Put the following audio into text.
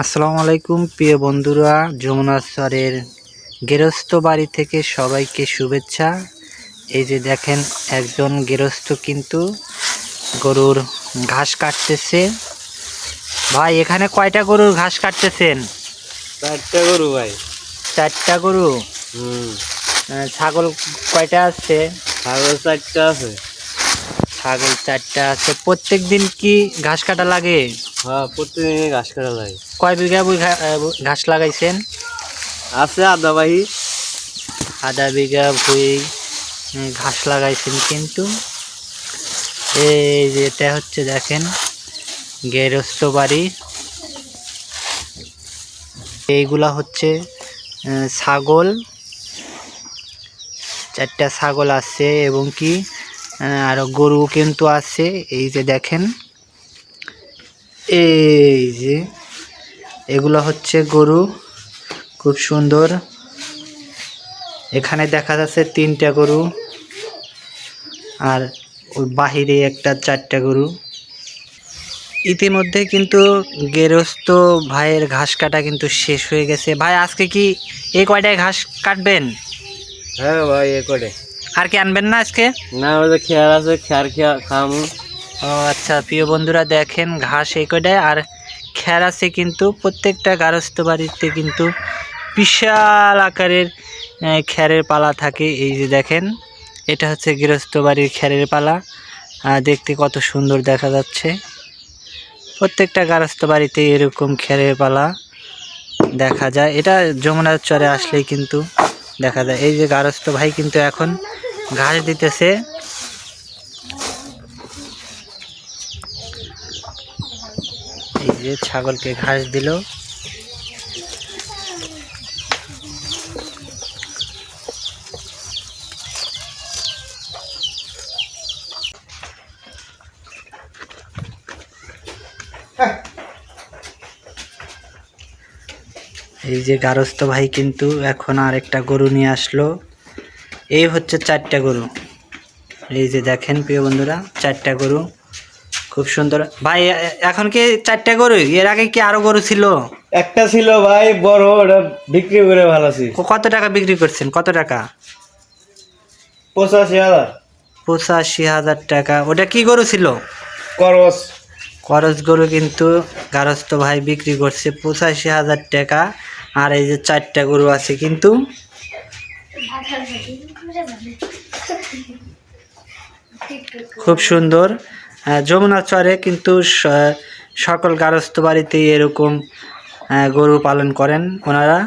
আসসালামু আলাইকুম প্রিয় বন্ধুরা, যমুনা চরের গৃহস্থ বাড়ি থেকে সবাইকে শুভেচ্ছা। এই যে দেখেন একজন গৃহস্থ কিন্তু গরুর ঘাস কাটতেছে। ভাই এখানে কয়টা গরুর ঘাস কাটতেছেন? চারটা গরু ভাই। চারটা গরু। ছাগল কয়টা আছে? ছাগল চারটা আছে। ছাগল চারটা আছে। প্রত্যেক দিন কি ঘাস কাটা লাগে? হ্যাঁ, প্রতিদিন ঘাস কাটা লাগে। কয় বিঘা ঘাস লাগাইছেন? আছে আদাবাহি। আধা বিঘা ভুঁই ঘাস লাগাইছেন। কিন্তু এই যে এটা হচ্ছে দেখেন গৃহস্থ বাড়ি। এইগুলা হচ্ছে ছাগল। চারটা ছাগল আছে এবং কি আরো গরু কিন্তু আছে। এই যে দেখেন, এই যে এগুলো হচ্ছে গরু, খুব সুন্দর। এখানে দেখা যাচ্ছে তিনটা গরু, আর ওই বাহিরে একটা চারটা গরু। ইতিমধ্যে কিন্তু গৃহস্থ ভাইয়ের ঘাস কাটা কিন্তু শেষ হয়ে গেছে। ভাই আজকে কি এই কয়টায় ঘাস কাটবেন? হ্যাঁ ভাই, এ করে। আর কি আনবেন না আজকে? না, ওই যে খেয়ার আছে, খেয়ার খামু। ও আচ্ছা, প্রিয় বন্ধুরা দেখেন ঘাস এই কয়টায়, আর খ্যার আছে। কিন্তু প্রত্যেকটা গৃহস্থ বাড়িতে কিন্তু বিশাল আকারের খ্যারের পালা থাকে। এই যে দেখেন, এটা হচ্ছে গৃহস্থ বাড়ির খ্যারের পালা। দেখতে কত সুন্দর দেখা যাচ্ছে। প্রত্যেকটা গৃহস্থ বাড়িতে এরকম খ্যারের পালা দেখা যায়। এটা যমুনার চরে আসলেই কিন্তু দেখা যায়। এই যে গৃহস্থ ভাই কিন্তু এখন ঘাস দিতেছে। এই যে ছাগলকে ঘাস দিল। এই যে গৃহস্থ ভাই কিন্তু এখন আর একটা গরু নিয়ে আসলো। এই হচ্ছে চারটা গরু। এই যে দেখেন প্রিয় বন্ধুরা, চারটা গরু, খুব সুন্দর। ভাই এখন কি চারটা গরু? এর আগে কি আরো গরু ছিল? একটা ছিল ভাই, বড়, ওটা বিক্রি করে ভালো আছি। কত টাকা বিক্রি করছেন? কত টাকা? 85,000। 85,000 টাকা। ওটা কি গরু ছিল? করস। করস গরু কিন্তু গৃহস্থ ভাই বিক্রি করছে 85,000 টাকা। আর এই যে চারটা গরু আছে কিন্তু খুব সুন্দর। যমুনা চরে কিন্তু সকল গৃহস্থ বাড়িতেই এরকম গরু পালন করেন ওনারা।